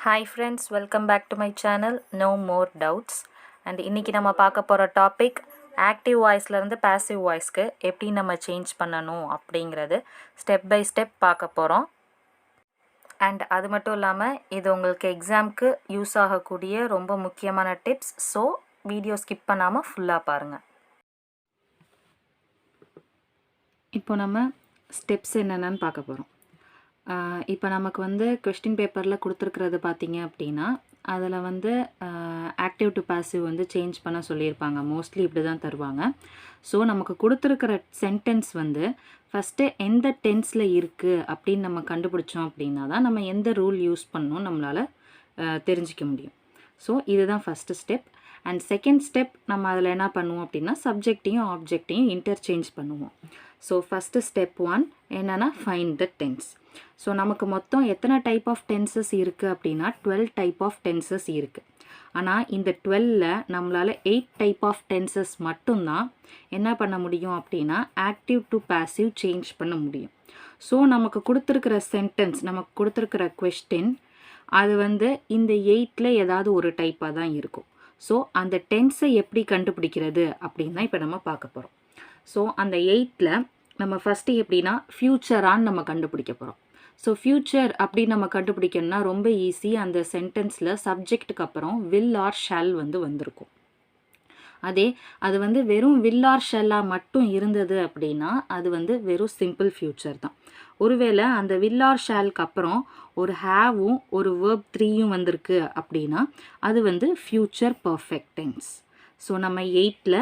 Hi friends, welcome back to my channel No More Doubts. And இன்னைக்கு நம்ம பார்க்க போகிற டாபிக் ஆக்டிவ் வாய்ஸ்லேருந்து பாசிவ் வாய்ஸ்க்கு எப்படி நம்ம சேஞ்ச் பண்ணணும் அப்படிங்கிறது ஸ்டெப் பை ஸ்டெப் பார்க்க போகிறோம். அண்ட் அது மட்டும் இல்லாமல் இது உங்களுக்கு எக்ஸாம்க்கு யூஸ் ஆகக்கூடிய ரொம்ப முக்கியமான டிப்ஸ். ஸோ வீடியோ ஸ்கிப் பண்ணாமல் ஃபுல்லாக பாருங்கள். இப்போ நம்ம ஸ்டெப்ஸ் என்னென்னு பார்க்க போகிறோம். இப்போ நமக்கு வந்து கொஸ்டின் பேப்பரில் கொடுத்துருக்கிறது பார்த்தீங்க அப்படின்னா அதில் வந்து ஆக்டிவ் டு பாசிவ் வந்து சேஞ்ச் பண்ண சொல்லியிருப்பாங்க. மோஸ்ட்லி இப்படி தான் தருவாங்க. ஸோ நமக்கு கொடுத்துருக்கிற சென்டென்ஸ் வந்து ஃபஸ்ட்டு எந்த டென்ஸில் இருக்குது அப்படின்னு நம்ம கண்டுபிடிச்சோம் அப்படின்னா தான் நம்ம எந்த ரூல் யூஸ் பண்ணணும் நம்மளால் தெரிஞ்சிக்க முடியும். ஸோ இதுதான் first step. And second step நம்ம அதில் என்ன பண்ணுவோம் அப்படின்னா சப்ஜெக்டையும் ஆப்ஜெக்டையும் இன்டர்சேஞ்ச் பண்ணுவோம். ஸோ ஃபஸ்ட்டு ஸ்டெப் 1 என்னென்னா ஃபைண்ட் த டென்ஸ். ஸோ நமக்கு மொத்தம் எத்தனை டைப் ஆஃப் டென்சஸ் இருக்குது அப்படின்னா 12 டைப் ஆஃப் டென்சஸ் இருக்குது. ஆனால் இந்த 12ல் நம்மளால் 8 டைப் ஆஃப் டென்சஸ் மட்டும்தான் என்ன பண்ண முடியும் அப்படின்னா ஆக்டிவ் டு பாசிவ் சேஞ்ச் பண்ண முடியும். ஸோ நமக்கு கொடுத்துருக்கிற சென்டென்ஸ், நமக்கு கொடுத்துருக்கிற கொஸ்டின் அது வந்து இந்த 8ல் ஏதாவது ஒரு டைப்பாக தான் இருக்கும். ஸோ அந்த டென்ஸை எப்படி கண்டுபிடிக்கிறது அப்படின்னு தான் இப்போ நம்ம பார்க்க போகிறோம். ஸோ அந்த 8ல் நம்ம ஃபஸ்ட்டு எப்படின்னா ஃப்யூச்சரான்னு நம்ம கண்டுபிடிக்க போகிறோம். ஸோ ஃப்யூச்சர் அப்படின்னு நம்ம கண்டுபிடிக்கணும்னா ரொம்ப ஈஸி. அந்த சென்டென்ஸில் சப்ஜெக்ட்டுக்கு அப்புறம் வில் ஆர் ஷால் வந்து வந்திருக்கும். அது வந்து வெறும் வில் ஆர் ஷாலாக மட்டும் இருந்தது அப்படின்னா அது வந்து வெறும் சிம்பிள் ஃப்யூச்சர் தான். ஒருவேளை அந்த வில் ஆர் ஷாலுக்கு அப்புறம் ஒரு ஹேவும் ஒரு வேர்ப் 3யும் வந்திருக்கு அப்படின்னா அது வந்து ஃப்யூச்சர் பர்ஃபெக்ட் டென்ஸ். ஸோ நம்ம 8ல்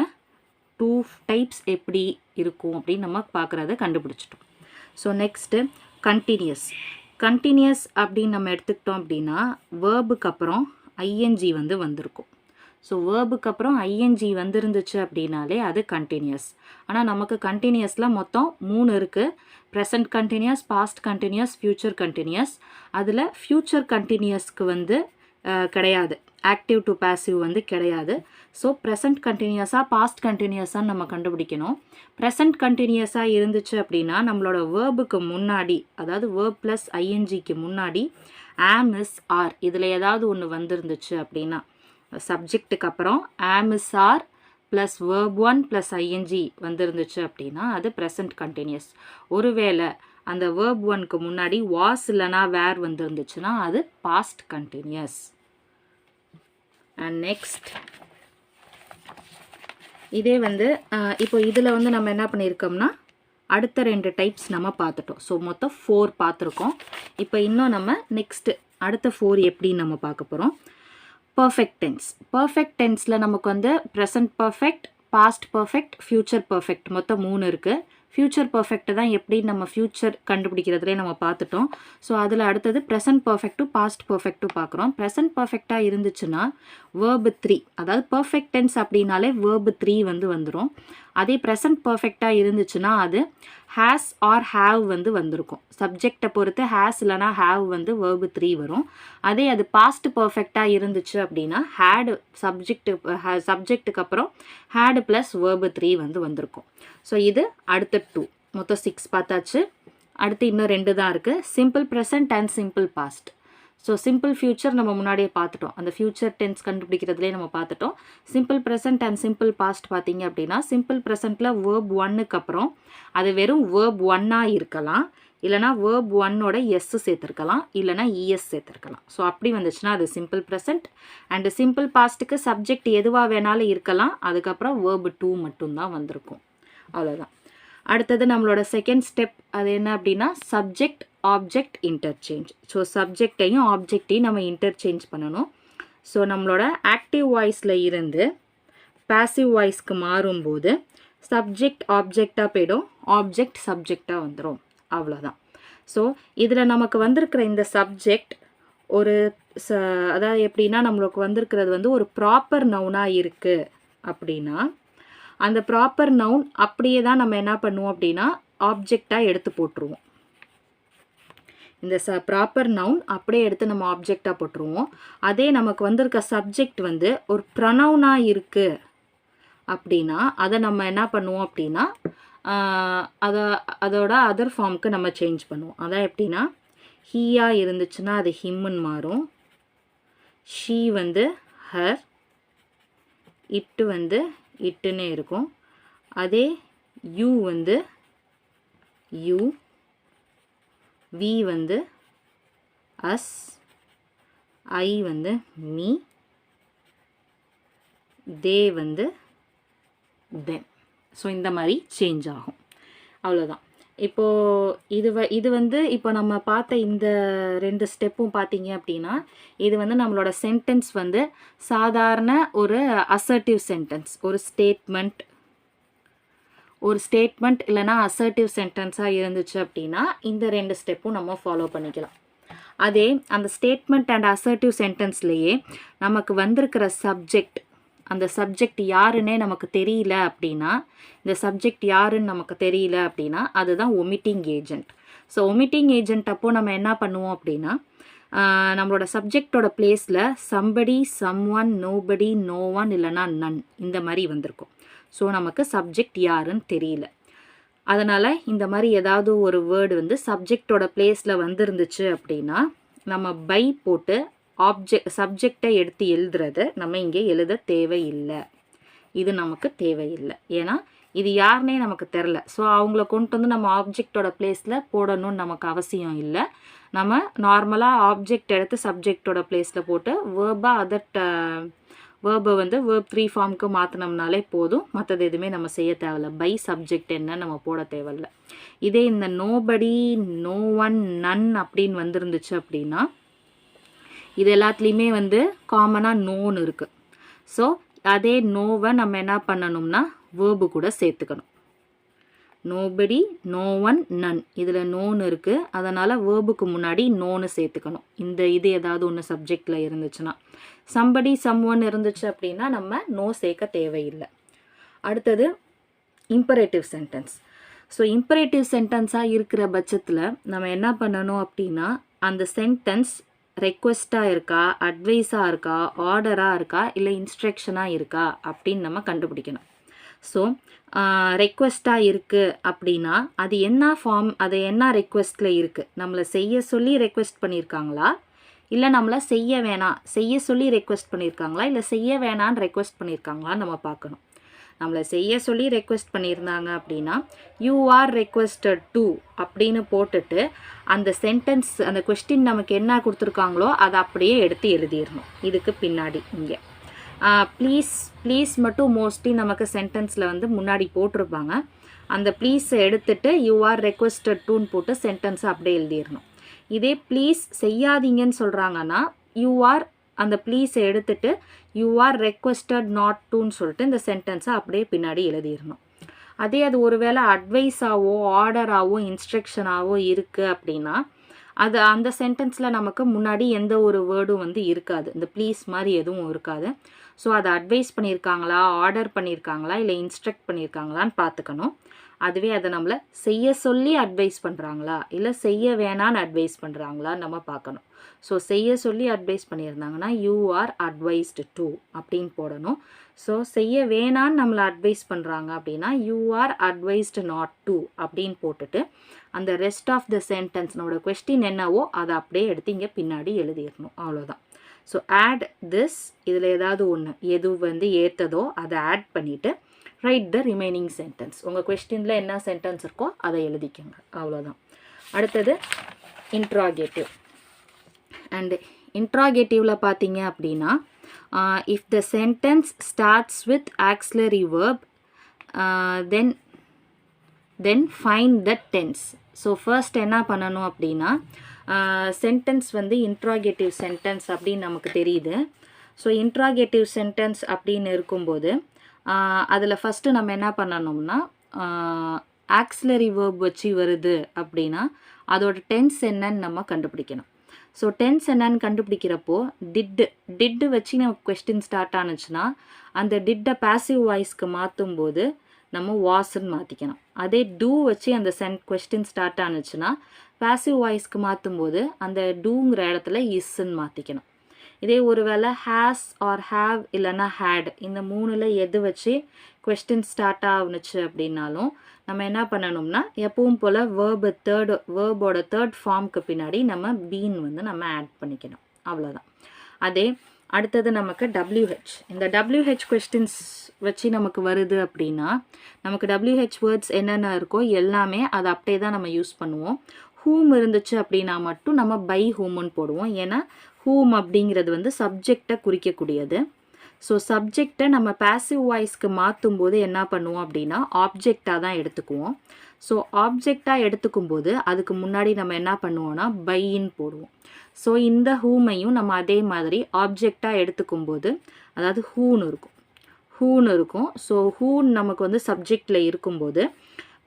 2 டைப்ஸ் எப்படி இருக்கும் அப்படின்னு நம்ம பார்க்குறத கண்டுபிடிச்சிட்டோம். ஸோ நெக்ஸ்ட்டு கண்டினியூஸ் அப்படின்னு நம்ம எடுத்துக்கிட்டோம் அப்படின்னா வேர்புக்கு அப்புறம் ஐஎன்ஜி வந்து வந்திருக்கும். ஸோ வேர்புக்கு அப்புறம் ஐஎன்ஜி வந்துருந்துச்சு அப்படின்னாலே அது கண்டினியூஸ். ஆனால் நமக்கு கண்டினியூஸில் மொத்தம் 3 இருக்குது. Present continuous, past continuous, future continuous. அதில் ஃப்யூச்சர் கண்டினியூஸ்க்கு வந்து கிடையாது, ஆக்டிவ் டு பாசிவ் வந்து கிடையாது. ஸோ ப்ரெசன்ட் கண்டினியூஸாக பாஸ்ட் கண்டினியூஸாக நம்ம கண்டுபிடிக்கணும். ப்ரெசன்ட் கண்டினியூஸாக இருந்துச்சு அப்படின்னா நம்மளோட வேர்புக்கு முன்னாடி, அதாவது வேர்ப் ப்ளஸ் ஐஎன்ஜிக்கு முன்னாடி ஆம் இஸ் ஆர் இதில் ஏதாவது ஒன்று வந்துருந்துச்சு அப்படின்னா சப்ஜெக்ட்டுக்கு அப்புறம் am is are plus verb 1 plus ING வந்துருந்துச்சு அப்படின்னா அது ப்ரெசன்ட் கண்டினியூஸ். ஒருவேளை அந்த வேர்ப் 1க்கு முன்னாடி வாஸ் இல்லைனா வேர் வந்துருந்துச்சுன்னா அது பாஸ்ட் கண்டினியூஸ். அண்ட் நெக்ஸ்ட் இதே வந்து இப்போ இதில் வந்து நம்ம என்ன பண்ணியிருக்கோம்னா அடுத்த 2 டைப்ஸ் நம்ம பார்த்துட்டோம். ஸோ மொத்தம் 4 பார்த்துருக்கோம். இப்போ இன்னும் நம்ம நெக்ஸ்ட்டு அடுத்த 4 எப்படின்னு நம்ம பார்க்க போகிறோம். பர்ஃபெக்ட் டென்ஸில் நமக்கு வந்து present perfect, past perfect, future perfect மொத்தம் 3 இருக்குது. ஃப்யூச்சர் பர்ஃபெக்ட்டை தான் எப்படி நம்ம ஃப்யூச்சர் கண்டுபிடிக்கிறதுலே நம்ம பார்த்துட்டோம். ஸோ அதில் அடுத்தது ப்ரெசன்ட் பர்ஃபெக்ட்டும் பாஸ்ட் பர்ஃபெக்ட்டும் பார்க்குறோம். ப்ரெசன்ட் பர்ஃபெக்டாக இருந்துச்சுன்னா வேர்பு 3, அதாவது பர்ஃபெக்ட் டென்ஸ் அப்படின்னாலே வேர்பு 3 வந்து வந்துடும். அதே ப்ரெசன்ட் பர்ஃபெக்டாக இருந்துச்சுன்னா அது ஹேஸ் ஆர் ஹேவ் வந்து வந்திருக்கும். சப்ஜெக்டை பொறுத்து ஹேஸ் இல்லைனா ஹேவ் வந்து வேர்பு 3 வரும். அதே அது பாஸ்ட் பர்ஃபெக்டாக இருந்துச்சு அப்படின்னா ஹேடு சப்ஜெக்ட்டுக்கு அப்புறம் ஹேடு ப்ளஸ் வேர்பு 3 வந்து வந்திருக்கும். ஸோ இது அடுத்த 2, மொத்தம் 6 பார்த்தாச்சு. அடுத்து இன்னும் 2 தான் இருக்குது, simple present and simple past. So simple future நம்ம முன்னாடியே பார்த்துட்டோம், அந்த ஃப்யூச்சர் டென்ஸ் கண்டுபிடிக்கிறதுலேயே நம்ம பார்த்துட்டோம். Simple present and simple past பார்த்தீங்க அப்படின்னா சிம்பிள் ப்ரெசண்ட்டில் வேர்ப் 1க்கு அப்புறம் அது வெறும் வேர்ப் 1ஆக இருக்கலாம், இல்லைனா வேர்ப் 1ஓட எஸ் சேர்த்துருக்கலாம், இல்லைனா இஎஸ் சேர்த்துருக்கலாம். ஸோ அப்படி வந்துச்சுன்னா அது சிம்பிள் ப்ரெசன்ட். அண்டு சிம்பிள் பாஸ்ட்டுக்கு சப்ஜெக்ட் எதுவாக வேணாலும் இருக்கலாம், அதுக்கப்புறம் வேர்பு 2 மட்டும்தான் வந்திருக்கும். அவ்வளோதான். அடுத்தது நம்மளோட செகண்ட் ஸ்டெப் அது என்ன அப்படின்னா சப்ஜெக்ட் ஆப்ஜெக்ட் இன்டர்சேஞ்ச். ஸோ சப்ஜெக்டையும் ஆப்ஜெக்டையும் நம்ம இன்டர்சேஞ்ச் பண்ணணும். ஸோ நம்மளோட ஆக்டிவ் வாய்ஸில் இருந்து பாசிவ் வாய்ஸ்க்கு மாறும்போது சப்ஜெக்ட் ஆப்ஜெக்டாக போயிடும், ஆப்ஜெக்ட் சப்ஜெக்டாக வந்துடும். அவ்வளோதான். ஸோ இதில் நமக்கு வந்திருக்கிற இந்த சப்ஜெக்ட் ஒரு அதாவது எப்படின்னா நம்மளுக்கு வந்திருக்கிறது வந்து ஒரு ப்ராப்பர் நவுனாக இருக்குது அப்படின்னா அந்த ப்ராப்பர் நவுன் அப்படியே தான் நம்ம என்ன பண்ணுவோம் அப்படின்னா ஆப்ஜெக்டாக எடுத்து போட்டுருவோம். இந்த ப்ராப்பர் நவுன் அப்படியே எடுத்து நம்ம ஆப்ஜெக்டாக போட்டுருவோம். அதே நமக்கு வந்திருக்க சப்ஜெக்ட் வந்து ஒரு ப்ரொனவுனாக இருக்குது அப்படின்னா அதை நம்ம என்ன பண்ணுவோம் அப்படின்னா அதோட அதர் ஃபார்முக்கு நம்ம சேஞ்ச் பண்ணுவோம். அதான் எப்படின்னா ஹீயாக இருந்துச்சுன்னா அது ஹிம்முன்னு மாறும், ஷீ வந்து ஹர், இட்டு வந்து இட்டுன்னே இருக்கும். அதே யூ வந்து யூ, வி வந்து அஸ், ஐ வந்து மீ, தே வந்து தெம். ஸோ இந்த மாதிரி சேஞ்ச் ஆகும். அவ்வளோதான். இப்போது இது வந்து இப்போ நம்ம பார்த்த இந்த 2 ஸ்டெப்பும் பார்த்தீங்க அப்படின்னா, இது வந்து நம்மளோட சென்டென்ஸ் வந்து சாதாரண ஒரு அசர்ட்டிவ் சென்டென்ஸ், ஒரு ஸ்டேட்மெண்ட் இல்லைனா அசர்ட்டிவ் சென்டென்ஸாக இருந்துச்சு அப்படின்னா இந்த 2 ஸ்டெப்பும் நம்ம ஃபாலோ பண்ணிக்கலாம். அதே அந்த ஸ்டேட்மெண்ட் அண்ட் அசர்ட்டிவ் சென்டென்ஸ்லேயே நமக்கு வந்திருக்கிற சப்ஜெக்ட், அந்த சப்ஜெக்ட் யாருன்னே நமக்கு தெரியல அப்படின்னா, இந்த சப்ஜெக்ட் யாருன்னு நமக்கு தெரியல அப்படின்னா அதுதான் omitting agent. So omitting agent அப்போது நம்ம என்ன பண்ணுவோம் அப்படின்னா, நம்மளோட சப்ஜெக்டோட பிளேஸில் somebody, someone, nobody, no one இல்லைனா நன் இந்த மாதிரி வந்திருக்கும். ஸோ நமக்கு சப்ஜெக்ட் யாருன்னு தெரியல. அதனால் இந்த மாதிரி ஏதாவது ஒரு வேர்டு வந்து சப்ஜெக்டோட பிளேஸில் வந்துருந்துச்சு அப்படின்னா நம்ம பை போட்டு சப்ஜெக்டை எடுத்து எழுதுறது நம்ம இங்கே எழுத தேவையில்லை. இது நமக்கு தேவையில்லை, ஏன்னா இது யாருன்னே நமக்கு தெரில. ஸோ அவங்கள கொண்டு வந்து நம்ம ஆப்ஜெக்டோட பிளேஸில் போடணும்னு நமக்கு அவசியம் இல்லை. நம்ம நார்மலாக ஆப்ஜெக்ட் எடுத்து சப்ஜெக்டோட பிளேஸில் போட்டு வேர்பை வந்து வேர்ப் 3 ஃபார்முக்கு மாற்றினோம்னாலே போதும். மற்றது எதுவுமே நம்ம செய்ய தேவையில்ல. பை சப்ஜெக்ட் என்ன நம்ம போட தேவையில்ல. இதே இந்த நோபடி, நோ ஒன், நன் அப்படின்னு வந்துருந்துச்சு அப்படின்னா இது எல்லாத்துலேயுமே வந்து காமனாக நோன்னு இருக்குது. ஸோ அதே நோவை நம்ம என்ன பண்ணணும்னா வேர்பு கூட சேர்த்துக்கணும். நோபடி, நோ ஒன், நன் இதில் நோன்னு இருக்குது. அதனால் வேர்புக்கு முன்னாடி நோன்னு சேர்த்துக்கணும். இது ஏதாவது ஒன்று சப்ஜெக்டில் இருந்துச்சுன்னா. சம்படி, சம்ஒன் இருந்துச்சு அப்படின்னா நம்ம நோ சேர்க்க தேவையில்லை. அடுத்தது இம்பரேட்டிவ் சென்டென்ஸ். ஸோ இம்பரேட்டிவ் சென்டென்ஸாக இருக்கிற பட்சத்தில் நம்ம என்ன பண்ணணும் அப்படின்னா அந்த சென்டென்ஸ் ரெக்வெஸ்ட்டாக இருக்கா, அட்வைஸாக இருக்கா, ஆர்டராக இருக்கா, இல்லை இன்ஸ்ட்ரக்ஷனாக இருக்கா அப்படின்னு நம்ம கண்டுபிடிக்கணும். ஸோ ரெக்வெஸ்ட்டாக இருக்குது அப்படின்னா அது என்ன ஃபார்ம், அது என்ன ரெக்வெஸ்ட்டில் இருக்குது, நம்மளை செய்ய சொல்லி ரெக்வெஸ்ட் பண்ணியிருக்காங்களா, இல்லை நம்மளை செய்ய சொல்லி ரெக்வெஸ்ட் பண்ணியிருக்காங்களா, இல்லை செய்ய வேணான்னு ரெக்வெஸ்ட் பண்ணியிருக்காங்களான்னு நம்ம பார்க்கணும். நம்மளை செய்ய சொல்லி ரெக்வெஸ்ட் பண்ணியிருந்தாங்க அப்படின்னா யூ ஆர் ரெக்வெஸ்டட் டு அப்படின்னு போட்டுட்டு அந்த சென்டென்ஸ், அந்த கொஸ்டின் நமக்கு என்ன கொடுத்துருக்காங்களோ அதை அப்படியே எடுத்து எழுதிடணும். இதுக்கு பின்னாடி இங்கே ப்ளீஸ் மட்டும் மோஸ்ட்லி நமக்கு சென்டென்ஸில் வந்து முன்னாடி போட்டிருப்பாங்க. அந்த ப்ளீஸை எடுத்துட்டு யூ ஆர் ரெக்வெஸ்டட் டுன்னு போட்டு சென்டென்ஸை அப்படியே எழுதிடணும். இதே ப்ளீஸ் செய்யாதீங்கன்னு சொல்கிறாங்கன்னா யூ ஆர் அந்த ப்ளீஸை எடுத்துட்டு யூ ஆர் ரெக்வெஸ்டட் நாட் டுன்னு சொல்லிட்டு இந்த சென்டென்ஸை அப்படியே பின்னாடி எழுதிடணும். அதே அது ஒருவேளை அட்வைஸாவோ ஆர்டராகவோ இன்ஸ்ட்ரக்ஷனாகவோ இருக்குது அப்படின்னா அது அந்த சென்டென்ஸில் நமக்கு முன்னாடி எந்த ஒரு வேர்டும் வந்து இருக்காது, இந்த ப்ளீஸ் மாதிரி எதுவும் இருக்காது. ஸோ அதை அட்வைஸ் பண்ணியிருக்காங்களா, ஆர்டர் பண்ணியிருக்காங்களா, இல்லை இன்ஸ்ட்ரக்ட் பண்ணியிருக்காங்களான்னு பார்த்துக்கணும். அதுவே அதை நம்மளை செய்ய சொல்லி அட்வைஸ் பண்ணுறாங்களா, இல்லை செய்ய வேணான்னு அட்வைஸ் பண்ணுறாங்களான்னு நம்ம பார்க்கணும். ஸோ செய்ய சொல்லி அட்வைஸ் பண்ணியிருந்தாங்கன்னா யூ ஆர் அட்வைஸ்டு டு அப்படின்னு போடணும். ஸோ செய்ய வேணான்னு நம்மளை அட்வைஸ் பண்ணுறாங்க அப்படின்னா you are advised not to அப்படின்னு போட்டுட்டு அந்த ரெஸ்ட் ஆஃப் த சென்டென்ஸ் நம்மளோட கொஸ்டின் என்னவோ அதை அப்படியே எடுத்து இங்கே பின்னாடி எழுதிடணும். அவ்வளோதான். ஸோ ஆட் திஸ், இதில் ஏதாவது ஒன்று எது வந்து ஏற்றதோ அதை ஆட் பண்ணிவிட்டு ரைட் த ரிமைனிங் சென்டென்ஸ். உங்கள் கொஸ்டினில் என்ன சென்டென்ஸ் இருக்கோ அதை எழுதிக்கோங்க. அவ்வளோதான். அடுத்தது இன்ட்ராகேட்டிவ். அண்ட் இன்ட்ராகேட்டிவில் பார்த்தீங்க அப்படின்னா if the sentence starts with auxiliary verb then find the tense. So first என்ன பண்ணணும் அப்படின்னா சென்டென்ஸ் வந்து இன்ட்ராகேட்டிவ் சென்டென்ஸ் அப்படின்னு நமக்கு தெரியுது. ஸோ இன்ட்ராகேட்டிவ் சென்டென்ஸ் அப்படின்னு இருக்கும்போது அதில் ஃபஸ்ட்டு நம்ம என்ன பண்ணணும்னா ஆக்ஸிலரி வேர்ப் வச்சு வருது அப்படின்னா அதோட டென்ஸ் என்னன்னு நம்ம கண்டுபிடிக்கணும். ஸோ டென்ஸ் என்னன்னு கண்டுபிடிக்கிறப்போ டிட்டு வச்சு நமக்கு கொஸ்டின் ஸ்டார்ட் ஆனுச்சுன்னா அந்த டிட்டை பாசிவ் வாய்ஸ்க்கு மாற்றும்போது நம்ம வாஸ்ன்னு மாற்றிக்கணும். அதே டூ வச்சு அந்த கொஸ்டின் ஸ்டார்ட் ஆனுச்சுன்னா பாசிவ் வாய்ஸ்க்கு மாற்றும்போது அந்த டூங்கிற இடத்துல இஸ்ன்னு மாற்றிக்கணும். இதே ஒரு வேளை ஹேஸ் ஆர் ஹேவ் இல்லைன்னா ஹேட் இந்த மூணில் எது வச்சு கொஸ்டின் ஸ்டார்ட் ஆகுனுச்சு அப்படின்னாலும் நம்ம என்ன பண்ணணும்னா எப்பவும் போல் வேர்போட தேர்ட் ஃபார்முக்கு பின்னாடி நம்ம பீன் வந்து நம்ம ஆட் பண்ணிக்கணும். அவ்வளோதான். அதே அடுத்தது நமக்கு WH. இந்த WH கொஸ்டின்ஸ் வச்சு நமக்கு வருது அப்படின்னா நமக்கு WH வேர்ட்ஸ் என்னென்ன இருக்கோ எல்லாமே அதை அப்படியே தான் நம்ம யூஸ் பண்ணுவோம். ஹூம் இருந்துச்சு அப்படின்னா மட்டும் நம்ம பை ஹூம்னு போடுவோம். ஏன்னா ஹூம் அப்படிங்கிறது வந்து சப்ஜெக்டை குறிக்கக்கூடியது. ஸோ சப்ஜெக்டை நம்ம பேசிவ் வாய்ஸ்க்கு மாற்றும் போது என்ன பண்ணுவோம் அப்படின்னா ஆப்ஜெக்டாக தான் எடுத்துக்குவோம். ஸோ ஆப்ஜெக்டாக எடுத்துக்கும் போது அதுக்கு முன்னாடி நம்ம என்ன பண்ணுவோம்னா பைன்னு போடுவோம். ஸோ இந்த ஹூமையும் நம்ம அதே மாதிரி ஆப்ஜெக்டாக எடுத்துக்கும் போது அதாவது ஹூன்னு இருக்கும். ஸோ ஹூன் நமக்கு வந்து சப்ஜெக்டில் இருக்கும்போது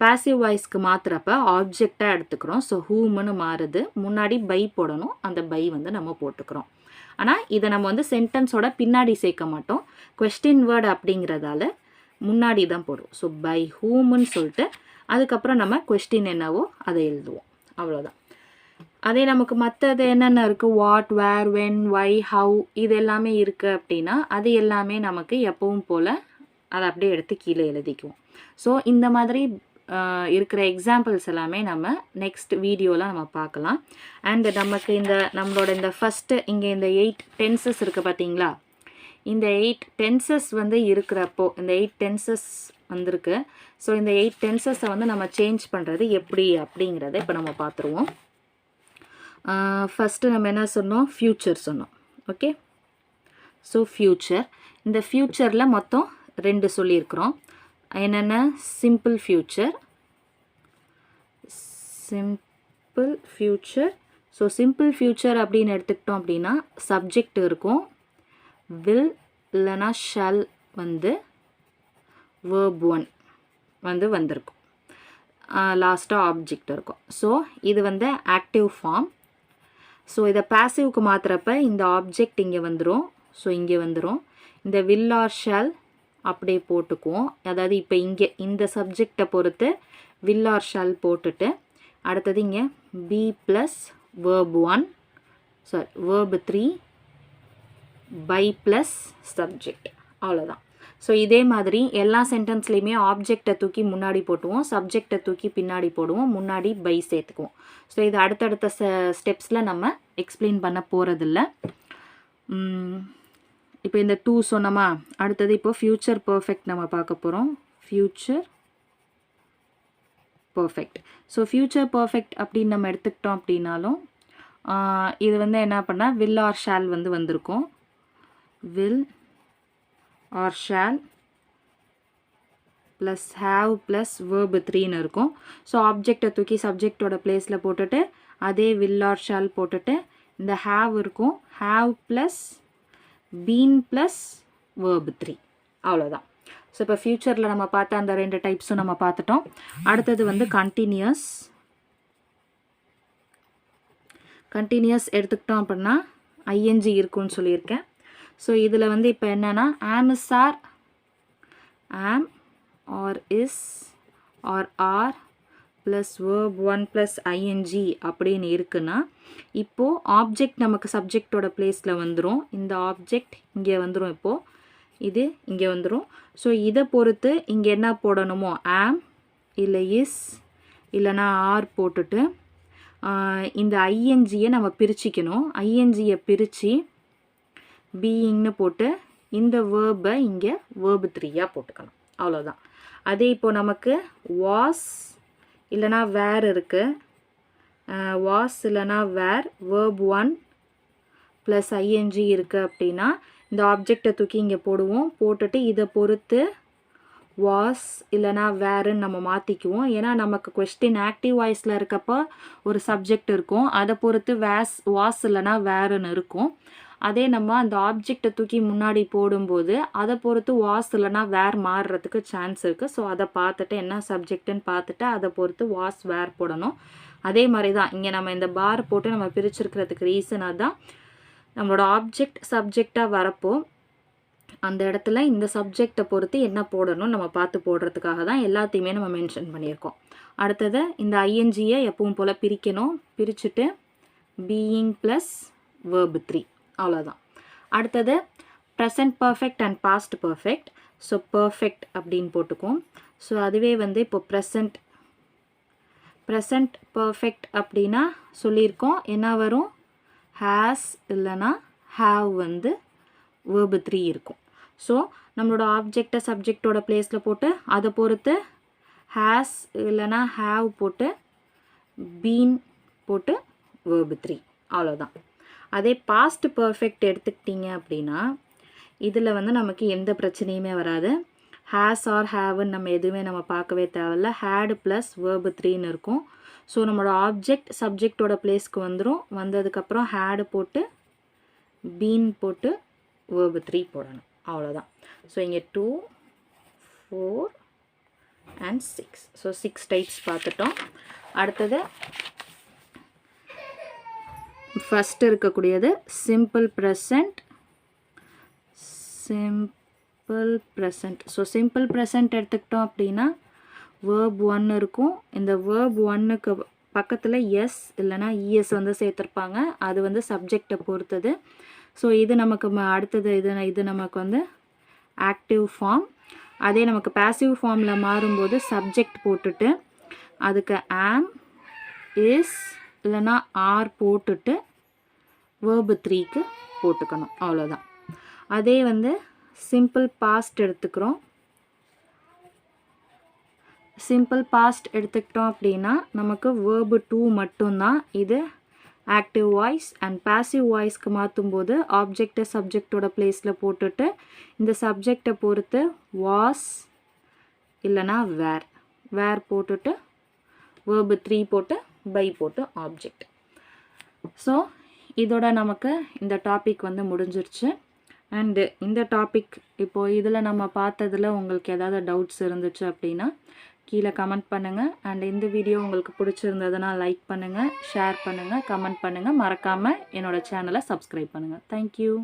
பேசிவ் வாய்ஸ்க்கு மாற்றுறப்ப ஆப்ஜெக்டாக எடுத்துக்கிறோம். ஸோ ஹூம்னு மாறுது. முன்னாடி பை போடணும். அந்த பை வந்து நம்ம போட்டுக்கிறோம். ஆனால் இதை நம்ம வந்து சென்டென்ஸோட பின்னாடி சேர்க்க மாட்டோம். கொஸ்டின் வேர்டு அப்படிங்கிறதால முன்னாடி தான் போடுவோம். ஸோ பை ஹூம்னு சொல்லிட்டு அதுக்கப்புறம் நம்ம கொஸ்டின் என்னவோ அதை எழுதுவோம். அவ்வளோதான். அதே நமக்கு மற்றது என்னென்ன இருக்குது, what, where, when, why, how இது எல்லாமே இருக்குது அப்படின்னா அது எல்லாமே நமக்கு எப்பவும் போல் அதை அப்படியே எடுத்து கீழே எழுதிக்குவோம். ஸோ இந்த மாதிரி இருக்கிற எக்ஸாம்பிள்ஸ் எல்லாமே நம்ம நெக்ஸ்ட் வீடியோவில் நம்ம பார்க்கலாம். அண்ட் நமக்கு நம்மளோட இந்த ஃபஸ்ட்டு இங்கே இந்த 8 டென்சஸ் இருக்குது பார்த்தீங்களா, இந்த 8 டென்சஸ் வந்து இருக்கிறப்போ இந்த 8 டென்சஸ் வந்திருக்கு. ஸோ இந்த 8 டென்சஸை வந்து நம்ம சேஞ்ச் பண்ணுறது எப்படி அப்படிங்கிறத இப்போ நம்ம பார்த்துருவோம். ஃபஸ்ட்டு நம்ம என்ன சொன்னோம், ஃப்யூச்சர் சொன்னோம். ஓகே, ஸோ ஃப்யூச்சர், இந்த ஃப்யூச்சரில் மொத்தம் 2 சொல்லியிருக்கிறோம். என்னென்ன, simple future. So simple future அப்படின்னு எடுத்துக்கிட்டோம் அப்படின்னா சப்ஜெக்ட் இருக்கும், வில் இல்லைனா ஷல் வந்து verb 1 வந்து வந்திருக்கும், லாஸ்ட்டாக ஆப்ஜெக்ட் இருக்கும். ஸோ இது வந்து ஆக்டிவ் ஃபார்ம். ஸோ இதை பேசிவ்க்கு மாற்றுறப்ப இந்த ஆப்ஜெக்ட் இங்கே வந்துடும். ஸோ இங்கே வந்துடும். இந்த வில் ஆர் ஷால் அப்படியே போட்டுக்குவோம். அதாவது இப்போ இங்கே இந்த சப்ஜெக்டை பொறுத்து வில் ஆர் ஷால் போட்டுட்டு அடுத்தது இங்கே be plus verb 3 by plus subject. அவ்வளோதான். ஸோ இதே மாதிரி எல்லா சென்டென்ஸ்லேயுமே ஆப்ஜெக்டை தூக்கி முன்னாடி போட்டுவோம், சப்ஜெக்டை தூக்கி பின்னாடி போடுவோம், முன்னாடி பை சேர்த்துக்குவோம். ஸோ இது அடுத்தடுத்த ஸ்டெப்ஸில் நம்ம எக்ஸ்பிளைன் பண்ண போகிறதில்ல. இப்போ இந்த 2 சொன்னோமா, அடுத்தது இப்போ ஃப்யூச்சர் பர்ஃபெக்ட் நம்ம பார்க்க போகிறோம். Future perfect. So future perfect அப்படின்னு நம்ம எடுத்துக்கிட்டோம் அப்படின்னாலும் இது வந்து என்ன பண்ணால் வில் ஆர் ஷால் வந்து வந்திருக்கும். Will or shawl plus have plus verb 3ன்னு இருக்கும். ஸோ ஆப்ஜெக்டை தூக்கி சப்ஜெக்டோட பிளேஸில் போட்டுட்டு அதே வில் ஆர் ஷால் போட்டுட்டு இந்த ஹாவ் இருக்கும், have plus been plus verb 3. அவ்வளோதான். ஸோ இப்போ ஃப்யூச்சரில் நம்ம பார்த்த அந்த 2 டைப்ஸும் நம்ம பார்த்துட்டோம். அடுத்தது வந்து கண்டினியூஸ் எடுத்துக்கிட்டோம் அப்படின்னா ஐஎன்ஜி இருக்குன்னு சொல்லியிருக்கேன். ஸோ இதில் வந்து இப்போ என்னென்னா am is are, am are is are are plus verb 1 plus ING அப்படின்னு இருக்குன்னா இப்போது ஆப்ஜெக்ட் நமக்கு சப்ஜெக்டோட பிளேஸில் வந்துடும். இந்த ஆப்ஜெக்ட் இங்கே வந்துடும், இப்போது இது இங்கே வந்துடும். ஸோ இதை பொறுத்து இங்கே என்ன போடணுமோ ஆம் இல்லை இஸ் இல்லைனா ஆர் போட்டுட்டு இந்த ஐஎன்ஜியை நம்ம பிரிச்சுக்கணும். ஐஎன்ஜியை பிரித்து பீயிங்னு போட்டு இந்த வேர்பை இங்கே verb 3யாக போட்டுக்கணும். அவ்வளோதான். அதே இப்போது நமக்கு வாஸ் இல்லைனா வேர் இருக்குது. வாஸ் இல்லைனா வேர் verb 1 ப்ளஸ் ஐஎன்ஜி இருக்குது அப்படின்னா இந்த ஆப்ஜெக்டை தூக்கி இங்கே போடுவோம். போட்டுட்டு இதை பொறுத்து வாஸ் இல்லைனா வேருன்னு நம்ம மாற்றிக்குவோம். ஏன்னா நமக்கு கொஸ்டின் ஆக்டிவ் வாய்ஸில் இருக்கப்போ ஒரு சப்ஜெக்ட் இருக்கும், அதை பொறுத்து வாஸ் இல்லைனா வேருன்னு இருக்கும். அதே நம்ம அந்த ஆப்ஜெக்டை தூக்கி முன்னாடி போடும்போது அதை பொறுத்து வாஸ் இல்லைனா வேர் மாறுறதுக்கு சான்ஸ் இருக்குது. ஸோ அதை பார்த்துட்டு என்ன சப்ஜெக்ட்டுன்னு பார்த்துட்டு அதை பொறுத்து வாஸ் வேர் போடணும். அதே மாதிரி தான் இங்கே நம்ம இந்த பார் போட்டு நம்ம பிரிச்சிருக்கிறதுக்கு ரீசனாக தான் நம்மளோட ஆப்ஜெக்ட் சப்ஜெக்டாக வரப்போ அந்த இடத்துல இந்த சப்ஜெக்டை பொறுத்து என்ன போடணும் நம்ம பார்த்து போடுறதுக்காக தான் எல்லாத்தையுமே நம்ம மென்ஷன் பண்ணியிருக்கோம். அடுத்தது இந்த ஐஎன்ஜியை எப்பவும் போல் பிரிக்கணும். பிரிச்சுட்டு பீயிங் ப்ளஸ் verb 3. அவ்வளோதான். அடுத்தது present perfect and past perfect. So perfect அப்படின்னு போட்டுக்கும். ஸோ அதுவே வந்து இப்போ ப்ரெசன்ட் பர்ஃபெக்ட் அப்படின்னா சொல்லியிருக்கோம் என்ன வரும், ஹேஸ் இல்லைனா ஹாவ் வந்து verb 3 இருக்கும். ஸோ நம்மளோட ஆப்ஜெக்டை சப்ஜெக்டோட பிளேஸில் போட்டு அதை பொறுத்து ஹேஸ் இல்லைனா ஹாவ் போட்டு பீன் போட்டு verb 3 அவ்வளோதான். அதே பாஸ்ட் பர்ஃபெக்ட் எடுத்துக்கிட்டிங்க அப்படின்னா இதில் வந்து நமக்கு எந்த பிரச்சனையுமே வராது. ஹேஸ் ஆர் ஹேவுன்னு நம்ம எதுவுமே நம்ம பார்க்கவே தேவையில்ல. ஹேடு ப்ளஸ் verb 3ன்னு இருக்கும். ஸோ நம்மளோட ஆப்ஜெக்ட் சப்ஜெக்டோட பிளேஸ்க்கு வந்துடும். வந்ததுக்கப்புறம் ஹேடு போட்டு பீன் போட்டு verb 3 போடணும். அவ்வளோதான். ஸோ இங்கே 2, 4 and 6. ஸோ 6 டைப்ஸ் பார்த்துட்டோம். அடுத்தது ஃபஸ்ட்டு இருக்கக்கூடியது simple present. So simple present எடுத்துக்கிட்டோம் அப்படின்னா verb 1 இருக்கும். இந்த verb 1க்கு பக்கத்தில் எஸ் இல்லைனா இஎஸ் வந்து சேர்த்துருப்பாங்க. அது வந்து சப்ஜெக்டை பொறுத்தது. ஸோ இது நமக்கு அடுத்தது இது நமக்கு வந்து ஆக்டிவ் ஃபார்ம். அதே நமக்கு பேசிவ் ஃபார்மில் மாறும்போது சப்ஜெக்ட் போட்டுட்டு அதுக்கு ஆம் இஸ் இல்லைனா ஆர் போட்டுட்டு verb 3க்கு போட்டுக்கணும். அவ்வளோதான். அதே வந்து சிம்பிள் பாஸ்ட் எடுத்துக்கிறோம். சிம்பிள் பாஸ்ட் எடுத்துக்கிட்டோம் அப்படின்னா நமக்கு verb 2 மட்டும்தான் இது ஆக்டிவ் வாய்ஸ். அண்ட் பேசிவ் வாய்ஸ்க்கு மாற்றும்போது ஆப்ஜெக்டை சப்ஜெக்டோட பிளேஸில் போட்டுட்டு இந்த சப்ஜெக்டை பொறுத்து வாஸ் இல்லைனா வேர் போட்டுட்டு verb 3 போட்டு பை போட்டு ஆப்ஜெக்ட். ஸோ இதோட நமக்கு இந்த டாபிக் வந்து முடிஞ்சிருச்சு. அண்டு இந்த டாபிக் இப்போது இதில் நம்ம பார்த்ததில் உங்களுக்கு ஏதாவது டவுட்ஸ் இருந்துச்சு அப்படின்னா கீழே கமெண்ட் பண்ணுங்கள். அண்ட் இந்த வீடியோ உங்களுக்கு பிடிச்சிருந்ததுன்னா லைக் பண்ணுங்கள், ஷேர் பண்ணுங்கள், கமெண்ட் பண்ணுங்கள். மறக்காமல் என்னோடய சேனலை சப்ஸ்கிரைப் பண்ணுங்கள். தேங்க்யூ.